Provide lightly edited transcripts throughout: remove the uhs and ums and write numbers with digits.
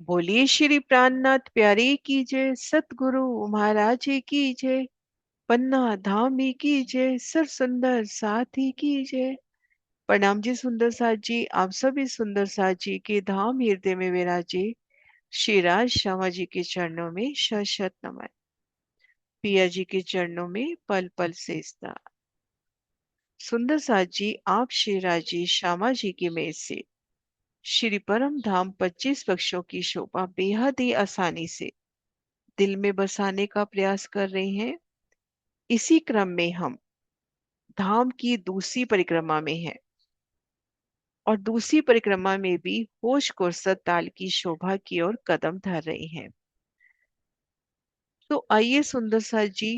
बोलिए श्री प्राणनाथ प्यारे की जय, सतगुरु महाराज जी की जय, पन्ना धाम ही की जय, सर सुंदर साथी की जय। प्रणाम जी सुंदर साथ जी, आप सभी सुंदर साथ जी के धाम हृदय में विराजे श्री राज श्यामा जी के चरणों में शत शत नमन। पिया जी के चरणों में पल पल सेजदा। सुंदर साथ जी, आप श्री राज जी श्यामा जी की मेल से श्री परम धाम 25 पक्षों की शोभा बेहद ही आसानी से दिल में बसाने का प्रयास कर रहे हैं। इसी क्रम में हम धाम की दूसरी परिक्रमा में हैं और दूसरी परिक्रमा में भी होश कुर्सत ताल की शोभा की ओर कदम धर रहे हैं। तो आइए सुंदर सा जी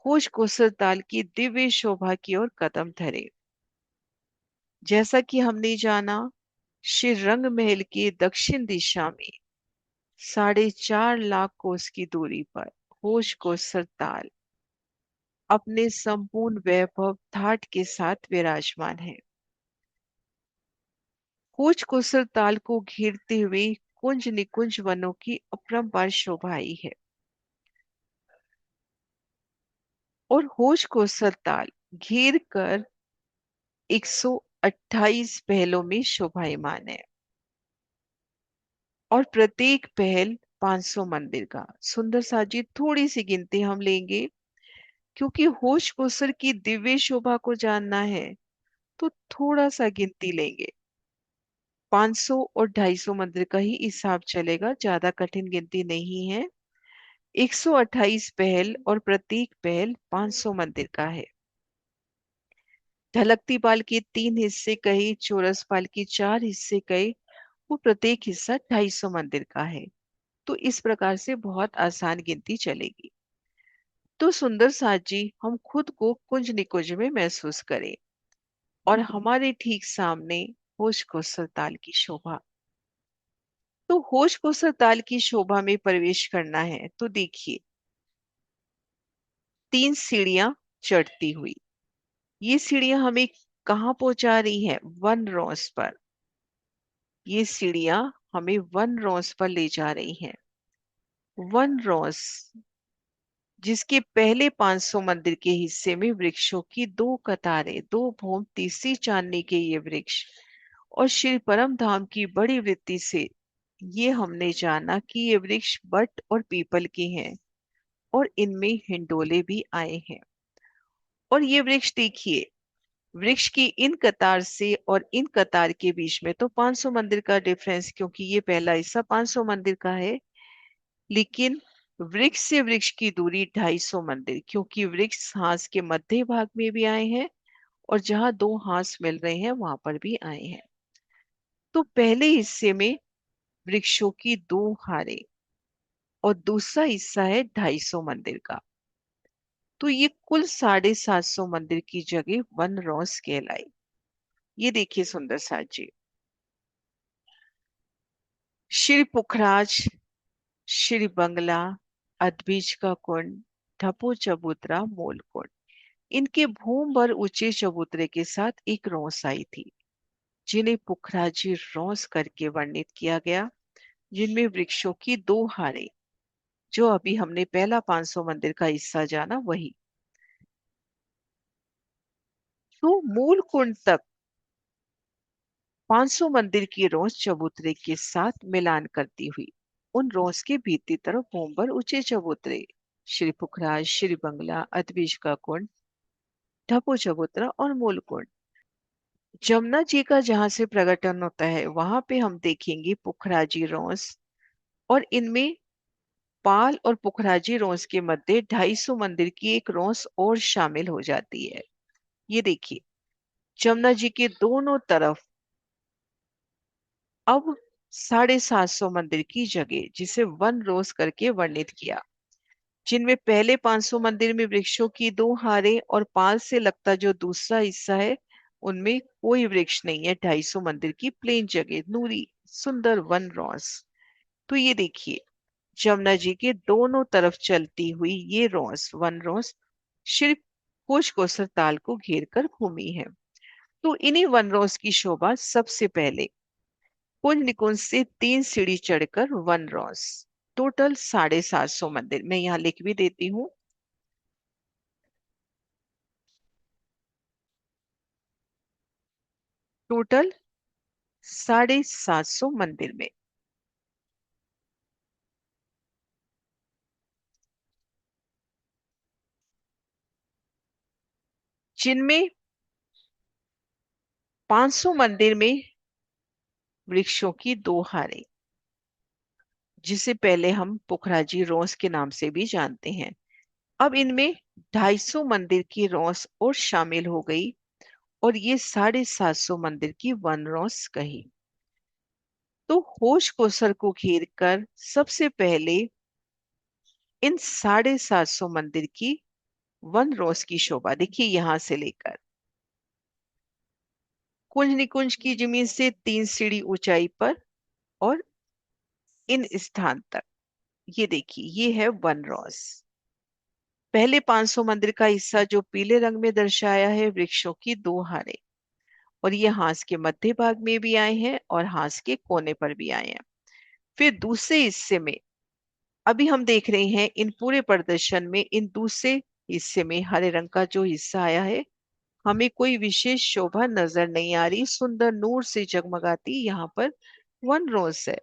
होश कुर्सत ताल की दिव्य शोभा की ओर कदम धरे। जैसा कि हमने जाना, श्री रंग महल के दक्षिण दिशा में 4.5 लाख कोस की दूरी पर होश कुर्सत ताल अपने संपूर्ण वैभव ठाट के साथ विराजमान है। कूच कुसर ताल को घेरते हुए कुंज निकुंज वनों की अपरंपार शोभा आई है और होश कुसर ताल घेर कर 128 पहलों में शोभायमान है और प्रत्येक पहल 500 मंदिर का। सुंदर साजी थोड़ी सी गिनती हम लेंगे, क्योंकि होश कुसर की दिव्य शोभा को जानना है तो थोड़ा सा गिनती लेंगे। 500 और 250 मंदिर का ही हिसाब चलेगा, ज्यादा कठिन गिनती नहीं है। 128 पहल और प्रत्येक पहल 500 मंदिर का है। ढलकती पाल के 3 हिस्से कहे, चौरस पाल के 4 हिस्से कहे, वो प्रत्येक हिस्सा 250 मंदिर का है। तो इस प्रकार से बहुत आसान गिनती चलेगी। तो सुंदर साथ जी, हम खुद को कुंज निकुंज में महसूस करें और हमारे ठीक सामने होश को सरताल की शोभा। तो होश को सरताल की शोभा में प्रवेश करना है तो देखिए, 3 सीढ़ियां चढ़ती हुई ये सीढ़ियां हमें कहाँ पहुंचा रही है? वन रोज पर। ये सीढ़ियां हमें वन रोज पर ले जा रही हैं। वन रोज जिसके पहले 500 मंदिर के हिस्से में वृक्षों की 2 कतारें, 2 भौम, तीसरी चांदनी के ये वृक्ष और श्री परम धाम की बड़ी वृत्ति से ये हमने जाना कि ये वृक्ष बट और पीपल के हैं और इनमें हिंडोले भी आए हैं। और ये वृक्ष देखिए, वृक्ष की इन कतार से और इन कतार के बीच में तो 500 मंदिर का डिफरेंस, क्योंकि ये पहला हिस्सा 500 मंदिर का है। लेकिन वृक्ष से वृक्ष की दूरी 250 मंदिर, क्योंकि वृक्ष हांस के मध्य भाग में भी आए हैं और जहां 2 हांस मिल रहे हैं वहां पर भी आए हैं। तो पहले हिस्से में वृक्षों की 2 हारें और दूसरा हिस्सा है 250 मंदिर का। तो ये कुल 750 मंदिर की जगह वन रोज कहलाई। ये देखिए सुंदर साथ जी, श्री पुखराज, श्री बंगला, अदबीज का कुंड, ढपो चबूतरा, मोल कुंड, इनके भूम भर ऊंचे चबूतरे के साथ एक रोस आई थी, जिन्हें पुखराजी रोस करके वर्णित किया गया, जिनमें वृक्षों की 2 हारें, जो अभी हमने पहला 500 मंदिर का हिस्सा जाना वही। तो मूल कुंड तक 500 मंदिर की रोस चबूतरे के साथ मिलान करती हुई उन रोस के भीतरी तरफ भूम पर ऊंचे चबूतरे, श्री पुखराज, श्री बंगला, अदबीज का कुंड, ढपो चबूतरा और मूल कुंड। जमुना जी का जहां से प्रकटन होता है वहां पे हम देखेंगे पुखराजी रोस, और इनमें पाल और पुखराजी रोस के मध्य 250 मंदिर की एक रोस और शामिल हो जाती है। ये देखिए, जमुना जी के दोनों तरफ अब 750 मंदिर की जगह, जिसे वन रोज करके वर्णित किया, जिनमें पहले 500 मंदिर में वृक्षों की 2 हारें और पाल से लगता जो दूसरा हिस्सा है उनमें कोई वृक्ष नहीं है। 250 मंदिर की प्लेन जगह, नूरी सुंदर वन रोज। तो ये देखिए, जमुना जी के दोनों तरफ चलती हुई ये रोज, वन रोज, सिर्फ कुछ कोसर ताल को घेर कर घूमी है। तो इन्हीं वन रोज की शोभा सबसे पहले कुंज निकुंज से 3 सीढ़ी चढ़कर 1 रोज। टोटल 750 मंदिर। मैं यहाँ लिख भी देती हूँ। टोटल 750 मंदिर में जिनमें 500 मंदिर में वृक्षों की 2 हारें, जिसे पहले हम पुखराजी रोस के नाम से भी जानते हैं। अब इनमें 250 मंदिर की रोस और शामिल हो गई और ये 750 मंदिर की 1 रोस कही। तो होश कोसर को घेर कर सबसे पहले इन 750 मंदिर की 1 रोस की शोभा देखिए, यहां से लेकर कुंज निकुंज की जमीन से 3 सीढ़ी ऊंचाई पर और इन स्थान तक, ये देखिए, ये है 1 रोस। पहले 500 मंदिर का हिस्सा जो पीले रंग में दर्शाया है वृक्षों की 2 हारें, और ये हांस के मध्य भाग में भी आए हैं और हांस के कोने पर भी आए हैं। फिर दूसरे हिस्से में अभी हम देख रहे हैं इन पूरे प्रदर्शन में इन दूसरे हिस्से में हरे रंग का जो हिस्सा आया है, हमें कोई विशेष शोभा नजर नहीं आ रही। सुंदर नूर से जगमगाती यहाँ पर 1 रोज है।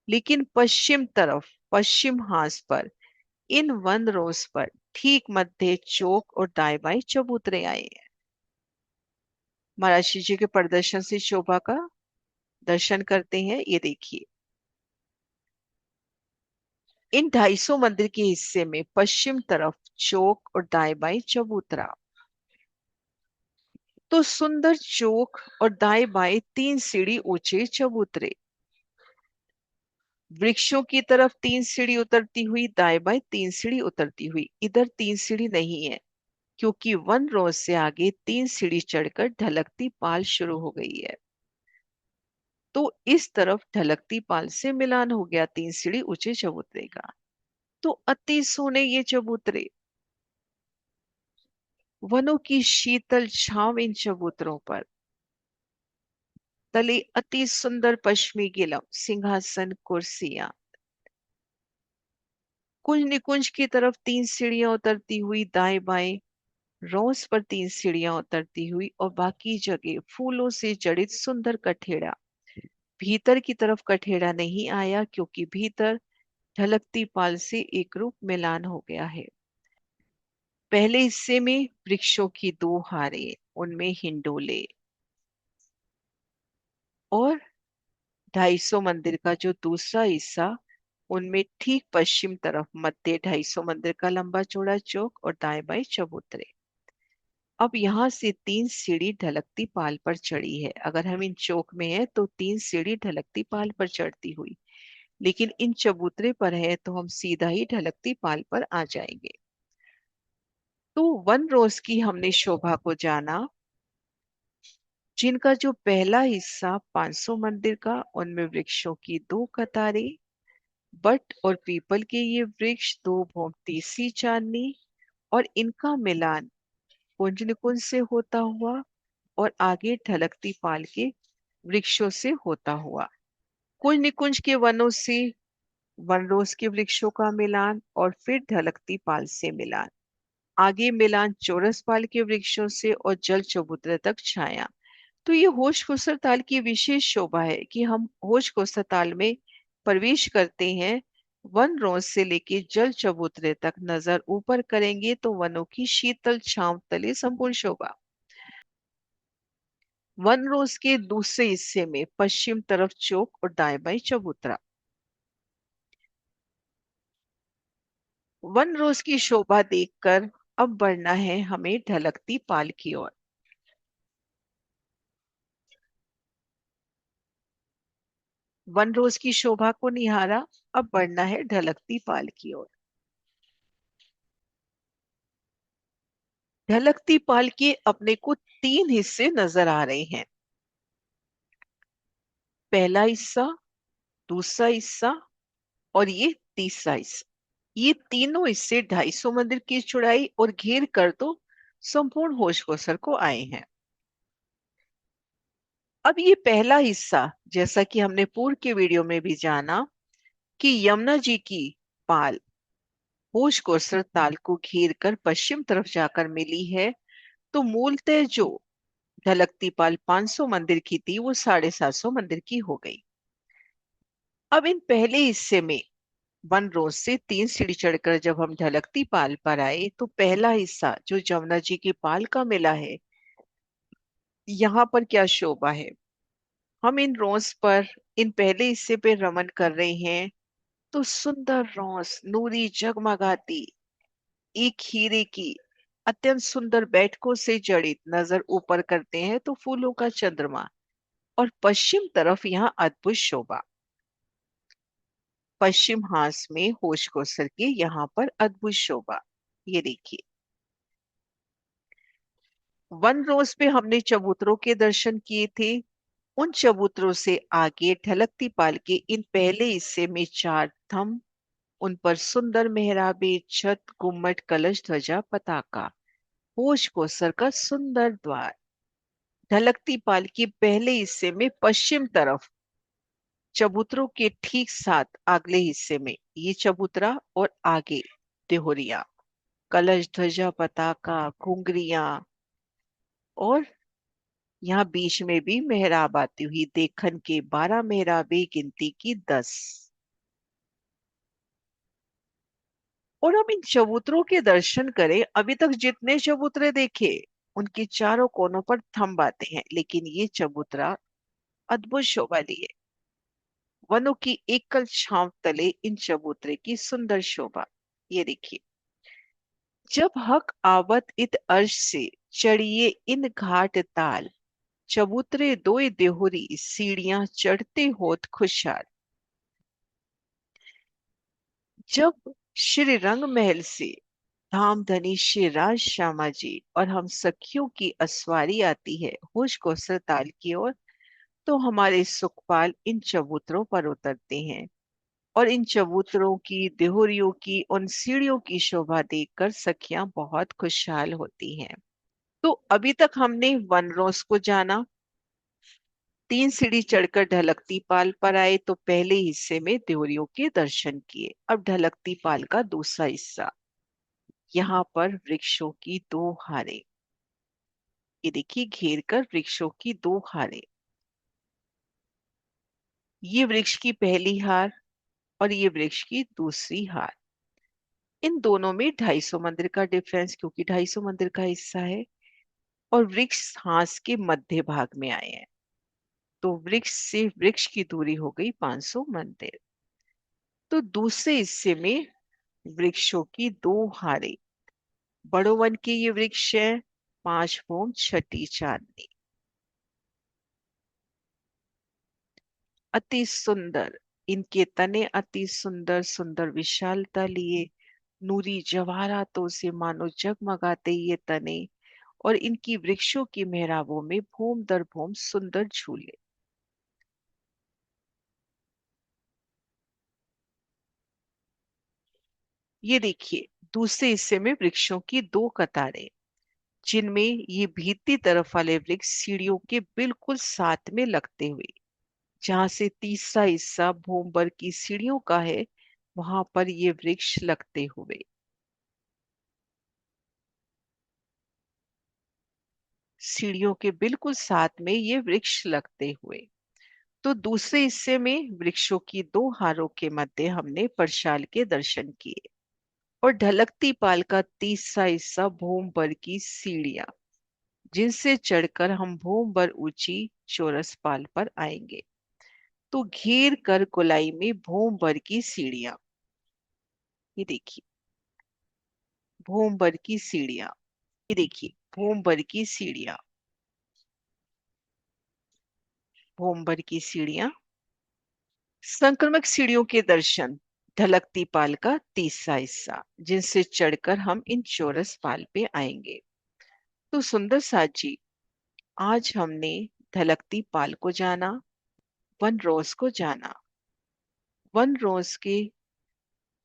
लेकिन पश्चिम तरफ पश्चिम हांस पर इन 1 रोज पर ठीक मध्य चौक और दाएं बाएं चबूतरे आए हैं। महाराज जी के प्रदर्शन से शोभा का दर्शन करते हैं। ये देखिए, इन 250 मंदिर के हिस्से में पश्चिम तरफ चौक और दाएं बाएं चबूतरा। तो सुंदर चौक और दाएं बाएं 3 सीढ़ी ऊंचे चबूतरे, वृक्षों की तरफ 3 सीढ़ी उतरती हुई, दाएं बाएं 3 सीढ़ी उतरती हुई। इधर 3 सीढ़ी नहीं है क्योंकि 1 रोज से आगे 3 सीढ़ी चढ़कर ढलकती पाल शुरू हो गई है। तो इस तरफ ढलकती पाल से मिलान हो गया 3 सीढ़ी ऊंचे चबूतरे का। तो अति सोने ये चबूतरे, वनों की शीतल छांव इन चबूतरों पर, तले अति सुंदर पश्चिमी गिलम सिंहासन कुर्सियां। कुंज निकुंज की तरफ 3 सीढ़ियां उतरती हुई, दाएं बाएं रोज पर 3 सीढ़ियां उतरती हुई और बाकी जगह फूलों से जड़ित सुंदर कठेड़ा। भीतर की तरफ कठेड़ा नहीं आया क्योंकि भीतर ढलकती पाल से एक रूप मिलान हो गया है। पहले हिस्से में वृक्षों की 2 हारें, उनमें हिंडोले, और 250 मंदिर का जो दूसरा हिस्सा, उनमें ठीक पश्चिम तरफ मध्य 250 मंदिर का लंबा चौड़ा चौक और दाएं बाएं चबूतरे। अब यहाँ से 3 सीढ़ी ढलकती पाल पर चढ़ी है। अगर हम इन चौक में हैं तो 3 सीढ़ी ढलकती पाल पर चढ़ती हुई, लेकिन इन चबूतरे पर है तो हम सीधा ही ढलकती पाल पर आ जाएंगे। तो 1 रोज की हमने शोभा को जाना, जिनका जो पहला हिस्सा 500 मंदिर का, उनमें वृक्षों की 2 कतारें, बट और पीपल के ये वृक्ष 2 भोंकती सी चांदनी, और इनका मिलान कुंज निकुंज से होता हुआ और आगे ढलकती पाल के वृक्षों से होता हुआ। कुंज निकुंज के वनों से 1 रोज के वृक्षों का मिलान और फिर ढलकती पाल से मिलान, आगे मिलान चौरस पाल के वृक्षों से और जल चबूतरे तक छाया। तो ये होश कोसर ताल की विशेष शोभा है कि हम होश कोसर ताल में प्रवेश करते हैं। 1 रोज से लेके जल चबूतरे तक नजर ऊपर करेंगे तो वनों की शीतल छांव तले संपूर्ण शोभा। 1 रोज के दूसरे हिस्से में पश्चिम तरफ चौक और दाएं बाएं चबूतरा। 1 रोज की शोभा देखकर अब बढ़ना है हमें ढलकती पाल की ओर। 1 रोज की शोभा को निहारा, अब बढ़ना है ढलकती पाल की ओर। ढलकती पाल के अपने को 3 हिस्से नजर आ रहे हैं। पहला हिस्सा, दूसरा हिस्सा और ये तीसरा हिस्सा। ये तीनों हिस्से 250 मंदिर की चौड़ाई और घेर कर तो संपूर्ण होश कोसर को आए हैं। अब ये पहला हिस्सा, जैसा कि हमने पूर्व के वीडियो में भी जाना कि यमुना जी की पाल होश कोसर ताल को घेर कर पश्चिम तरफ जाकर मिली है, तो मूलतः जो ढलकती पाल 500 मंदिर की थी वो 750 मंदिर की हो गई। अब इन पहले हिस्से में वन रोज से 3 सीढ़ी चढ़कर जब हम ढलकती पाल पर आए, तो पहला हिस्सा जो जमुना जी की पाल का मिला है, यहाँ पर क्या शोभा है। हम इन रोज पर, इन पहले हिस्से पे रमन कर रहे हैं, तो सुंदर रोज नूरी जगमगाती एक हीरे की अत्यंत सुंदर बैठकों से जड़ित नजर ऊपर करते हैं तो फूलों का चंद्रमा, और पश्चिम तरफ यहाँ अद्भुत शोभा। पश्चिम हास में होश को सर के यहाँ पर अद्भुत शोभा। ये देखिए, वन रोज पे हमने चबूतरों के दर्शन किए थे। उन चबूतरों से आगे ढलकती पाल के इन पहले हिस्से में 4 थंब, उन पर सुंदर मेहराबे, छत, गुम्मट, कलश, ध्वजा, पताका, होश कोसर का सुंदर द्वार। ढलकती पाल के पहले हिस्से में पश्चिम तरफ चबूतरों के ठीक साथ अगले हिस्से में ये चबूतरा, और आगे देहोरिया, कलश, ध्वजा, पताका, घुंघरियां, और यहाँ बीच में भी मेहराब आती हुई देखन के 12 मेहराबे, गिनती की 10। और हम इन चबूतरों के दर्शन करें, अभी तक जितने चबूतरे देखे उनके चारों कोनों पर थंब आते हैं, लेकिन ये चबूतरा अद्भुत शोभा लिए। वनों की एकल छांव तले इन चबूतरे की सुंदर शोभा। ये देखिए, जब हक आवत इत अर्श से चढ़िए इन घाट ताल, चबूतरे दोय देहुरी सीढ़ियां चढ़ते होत खुशहाल। जब श्री रंग महल से धामधनी श्री राज श्यामा जी और हम सखियों की असवारी आती है होश कोसर ताल की ओर, तो हमारे सुखपाल इन चबूतरों पर उतरते हैं, और इन चबूतरों की, देहुरियों की, उन सीढ़ियों की शोभा देखकर सखियां बहुत खुशहाल होती हैं। तो अभी तक हमने वनरोस को जाना, 3 सीढ़ी चढ़कर ढलकती पाल पर आए तो पहले हिस्से में देहुरियों के दर्शन किए। अब ढलकती पाल का दूसरा हिस्सा, यहाँ पर वृक्षों की 2 हारें। ये देखिए, घेर कर वृक्षों की 2 हारें। ये वृक्ष की पहली हार और ये वृक्ष की दूसरी हार। इन दोनों में 250 मंदिर का डिफरेंस, क्योंकि 250 मंदिर का हिस्सा है। और वृक्ष हास के मध्य भाग में आए हैं, तो वृक्ष से वृक्ष की दूरी हो गई 500 मंदिर। तो दूसरे हिस्से में वृक्षों की 2 हारें। बड़ो वन के ये वृक्ष है, 5 भूम छठी चांदनी, अति सुंदर। इनके तने अति सुंदर सुंदर विशालता लिए, नूरी जवाहरातों से मानो जगमगाते ये तने, और इनकी वृक्षों की मेहराबों में भूम दर भूम सुंदर झूले। ये देखिए, दूसरे हिस्से में वृक्षों की 2 कतारें, जिनमें ये भीतरी तरफ वाले वृक्ष सीढ़ियों के बिल्कुल साथ में लगते हुए, जहां से तीसरा हिस्सा भूमबर की सीढ़ियों का है, वहां पर ये वृक्ष लगते हुए। सीढ़ियों के बिल्कुल साथ में ये वृक्ष लगते हुए। तो दूसरे हिस्से में वृक्षों की 2 हारों के मध्य हमने परशाल के दर्शन किए, और ढलकती पाल का तीसरा हिस्सा भूमबर की सीढ़ियां, जिनसे चढ़कर हम भूमबर ऊंची चौरस पाल पर आएंगे। तो घेर कर गोलाई में भूमबर की सीढ़ियां। ये देखिए, भूमबर की सीढ़ियां। ये देखिए, भूमबर की सीढ़ियां, भूमबर की सीढ़ियां। संक्रमक सीढ़ियों के दर्शन, ढलकती पाल का तीसरा हिस्सा, जिनसे चढ़कर हम इन चौरस पाल पे आएंगे। तो सुंदर साथ जी, आज हमने ढलकती पाल को जाना, वन रोज को जाना। वन रोज के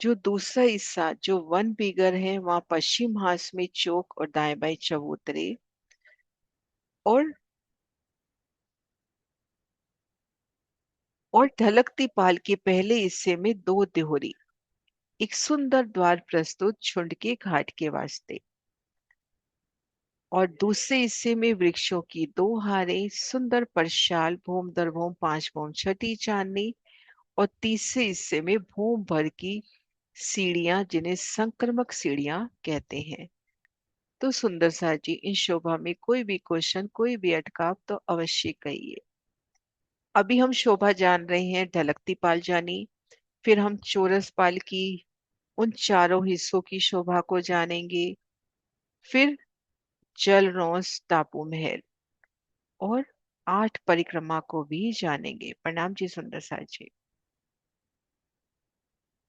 जो दूसरा हिस्सा जो वन बिगर है, वहां पश्चिम हास में चौक और दाएं बाएं चबूतरे, और और ढलकती पाल के पहले हिस्से में दो देहोरी, एक सुंदर द्वार प्रस्तुत झुंड के घाट के वास्ते। और दूसरे हिस्से में वृक्षों की दो हारें, सुंदर परशाल, भूम दर भूम, पांच भूम छठी चांदनी। और तीसरे हिस्से में भूम भर की सीढ़ियां, जिन्हें संक्रमक सीढ़ियां कहते हैं। तो सुंदर सा जी, इन शोभा में कोई भी क्वेश्चन, कोई भी अटकाव तो अवश्य कहिए। अभी हम शोभा जान रहे हैं ढलकती पाल जानी, फिर हम चौरस पाल की उन चारों हिस्सों की शोभा को जानेंगे, फिर जलरौंस टापू महल और 8 परिक्रमा को भी जानेंगे। प्रणाम जी सुंदर सा जी।